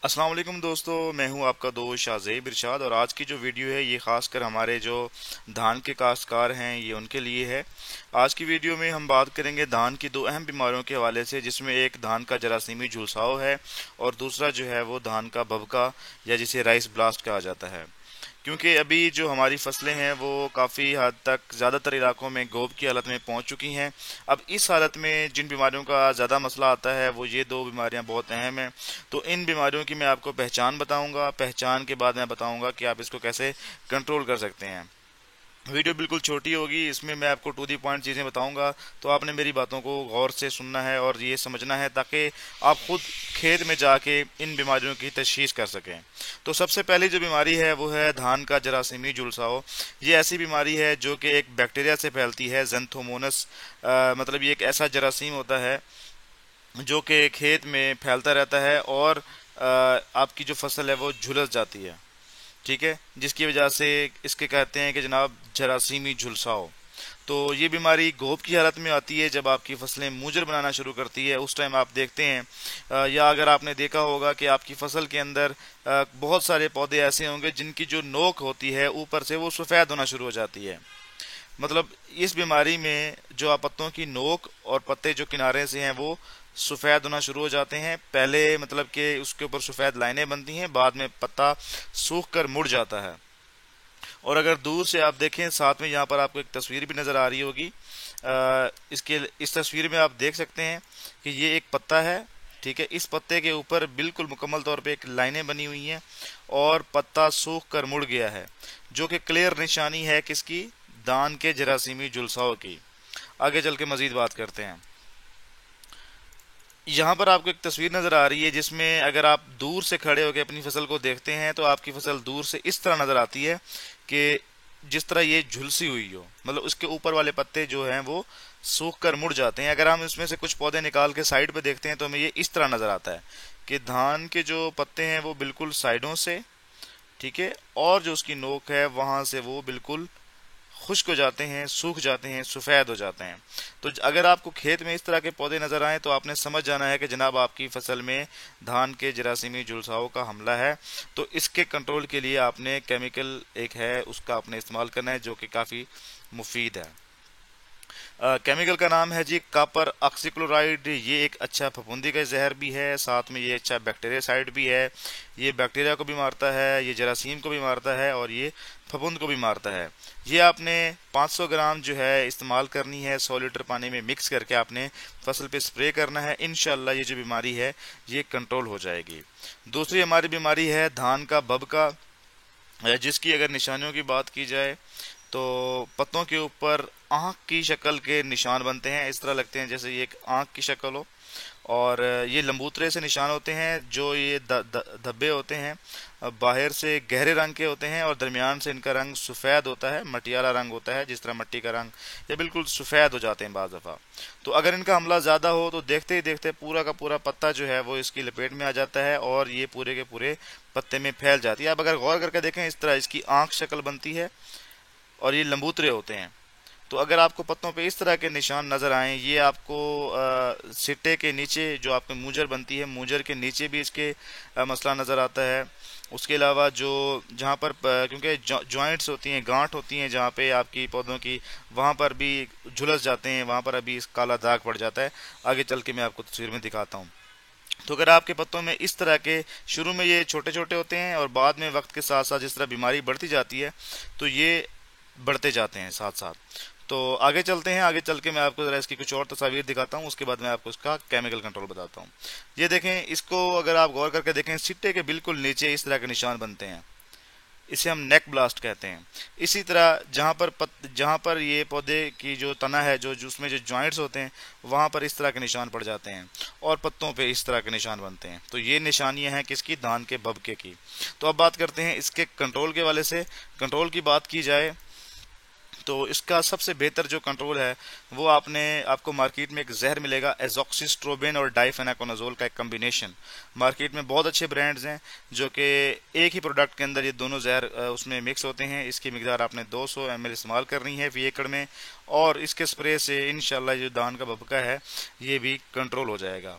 अस्सलाम वालेकुम दोस्तों, मैं हूं आपका दोस्त शाहज़ेब इरशाद। और आज की जो वीडियो है ये ख़ास कर हमारे जो धान के काश्तकार हैं ये उनके लिए है। आज की वीडियो में हम बात करेंगे धान की दो अहम बीमारियों के हवाले से, जिसमें एक धान का जरासीमी झुलसाव है और दूसरा जो है वो धान का भभका या जिसे राइस ब्लास्ट कहा जाता है। क्योंकि अभी जो हमारी फसलें हैं वो काफ़ी हद तक ज़्यादातर इलाकों में गोब की हालत में पहुंच चुकी हैं। अब इस हालत में जिन बीमारियों का ज़्यादा मसला आता है वो ये दो बीमारियां बहुत अहम हैं। तो इन बीमारियों की मैं आपको पहचान बताऊंगा, पहचान के बाद मैं बताऊंगा कि आप इसको कैसे कंट्रोल कर सकते हैं। वीडियो बिल्कुल छोटी होगी, इसमें मैं आपको टू दी पॉइंट चीज़ें बताऊंगा। तो आपने मेरी बातों को गौर से सुनना है और ये समझना है ताकि आप खुद खेत में जाके इन बीमारियों की तशखीस कर सकें। तो सबसे पहली जो बीमारी है वो है धान का जरासीमी झुलसाओ। ये ऐसी बीमारी है जो कि एक बैक्टीरिया से फैलती है, ज़ेंथोमोनस। मतलब ये एक ऐसा जरासीम होता है जो कि खेत में फैलता रहता है और आपकी जो फसल है वो झुलस जाती है। ठीक है, जिसकी वजह से इसके कहते हैं कि जनाब जरासीमी झुलसाओ। तो ये बीमारी गोब की हालत में आती है जब आपकी फसलें मूजर बनाना शुरू करती है। उस टाइम आप देखते हैं या अगर आपने देखा होगा कि आपकी फसल के अंदर बहुत सारे पौधे ऐसे होंगे जिनकी जो नोक होती है ऊपर से वो सफ़ेद होना शुरू हो जाती है। मतलब इस बीमारी में जो आप पत्तों की नोक और पत्ते जो किनारे से हैं वो सफ़ेद होना शुरू हो जाते हैं। पहले मतलब कि उसके ऊपर सफ़ेद लाइनें बनती हैं, बाद में पत्ता सूख कर मुड़ जाता है। और अगर दूर से आप देखें, साथ में यहाँ पर आपको एक तस्वीर भी नज़र आ रही होगी। इसके इस तस्वीर में आप देख सकते हैं कि ये एक पत्ता है। ठीक है, इस पत्ते के ऊपर बिल्कुल मुकम्मल तौर पे एक लाइनें बनी हुई हैं और पत्ता सूख कर मुड़ गया है, जो कि क्लियर निशानी है किसकी? दान के जरासीमी जुलसाओ की। आगे चल के मजीद बात करते हैं। यहाँ पर आपको एक तस्वीर नज़र आ रही है जिसमें अगर आप दूर से खड़े होकर अपनी फसल को देखते हैं तो आपकी फसल दूर से इस तरह नज़र आती है कि जिस तरह ये झुलसी हुई हो। मतलब उसके ऊपर वाले पत्ते जो हैं वो सूख कर मुड़ जाते हैं। अगर हम इसमें से कुछ पौधे निकाल के साइड पे देखते हैं तो हमें ये इस तरह नज़र आता है कि धान के जो पत्ते हैं वो बिल्कुल साइडों से, ठीक है, और जो उसकी नोक है वहाँ से वो बिल्कुल खुश्क हो जाते हैं, सूख जाते हैं, सफ़ेद हो जाते हैं। तो अगर आपको खेत में इस तरह के पौधे नज़र आए तो आपने समझ जाना है कि जनाब आपकी फसल में धान के जरासीमी झुलसाओं का हमला है। तो इसके कंट्रोल के लिए आपने केमिकल एक है उसका आपने इस्तेमाल करना है जो कि काफ़ी मुफीद है। केमिकल का नाम है जी कापर ऑक्सीक्लोराइड। ये एक अच्छा फफूंदी का जहर भी है, साथ में ये अच्छा बैक्टीरियासाइड भी है। ये बैक्टीरिया को भी मारता है, ये जरासीम को भी मारता है और ये फफूंद को भी मारता है। ये आपने 500 ग्राम जो है इस्तेमाल करनी है, 100 लीटर पानी में मिक्स करके आपने फसल पे स्प्रे करना है। इंशाल्लाह ये जो बीमारी है ये कंट्रोल हो जाएगी। दूसरी हमारी बीमारी है धान का भभका, जिसकी अगर निशानियों की बात की जाए तो पत्तों के ऊपर आंख की शक्ल के निशान बनते हैं। इस तरह लगते हैं जैसे ये एक आंख की शक्ल हो। और ये लंबूतरे से निशान होते हैं। जो ये धब्बे होते हैं बाहर से गहरे रंग के होते हैं और दरमियान से इनका रंग सफ़ेद होता है, मटियाला रंग होता है, जिस तरह मिट्टी का रंग। ये बिल्कुल सफ़ेद हो जाते हैं बाज़ दफ़ा। तो अगर इनका हमला ज़्यादा हो तो देखते ही देखते पूरा का पूरा पत्ता जो है वो इसकी लपेट में आ जाता है और ये पूरे के पूरे पत्ते में फैल जाती है। अब अगर गौर करके देखें, इस तरह इसकी आंख शक्ल बनती है और ये लंबूतरे होते हैं। तो अगर आपको पत्तों पे इस तरह के निशान नज़र आए, ये आपको सिट्टे के नीचे जो आपके मूजर बनती है, मूजर के नीचे भी इसके मसला नज़र आता है। उसके अलावा जो जहाँ पर क्योंकि जॉइंट्स होती हैं, गांठ होती हैं जहाँ पे आपकी पौधों की, वहाँ पर भी झुलस जाते हैं, वहाँ पर अभी इस काला दाग पड़ जाता है। आगे चल के मैं आपको तस्वीर में दिखाता हूँ। तो अगर आपके पत्तों में इस तरह के शुरू में ये छोटे छोटे होते हैं और बाद में वक्त के साथ साथ जिस तरह बीमारी बढ़ती जाती है तो ये बढ़ते जाते हैं साथ साथ। तो आगे चलते हैं, आगे चल के मैं आपको ज़रा इसकी कुछ और तस्वीर दिखाता हूँ, उसके बाद मैं आपको इसका केमिकल कंट्रोल बताता हूँ। ये देखें, इसको अगर आप गौर करके देखें, सिट्टे के बिल्कुल नीचे इस तरह के निशान बनते हैं। इसे हम नेक ब्लास्ट कहते हैं। इसी तरह जहाँ पर ये पौधे की जो तना है, जो उसमें जो जॉइंट्स होते हैं, वहाँ पर इस तरह के निशान पड़ जाते हैं और पत्तों पे इस तरह के निशान बनते हैं। तो ये निशानियाँ हैं किसकी? धान के भभके की। तो अब बात करते हैं इसके कंट्रोल के वाले से। कंट्रोल की बात की जाए तो इसका सबसे बेहतर जो कंट्रोल है वो आपको मार्केट में एक जहर मिलेगा, एजॉक्सिस्ट्रोबिन और डाइफेनाकोनाजोल का एक कम्बिनेशन। मार्केट में बहुत अच्छे ब्रांड्स हैं जो कि एक ही प्रोडक्ट के अंदर ये दोनों जहर उसमें मिक्स होते हैं। इसकी मिकदार आपने 200 ml इस्तेमाल करनी है फी एकड़ में, और इसके स्प्रे से इंशाल्लाह जो धान का भभका है ये भी कंट्रोल हो जाएगा।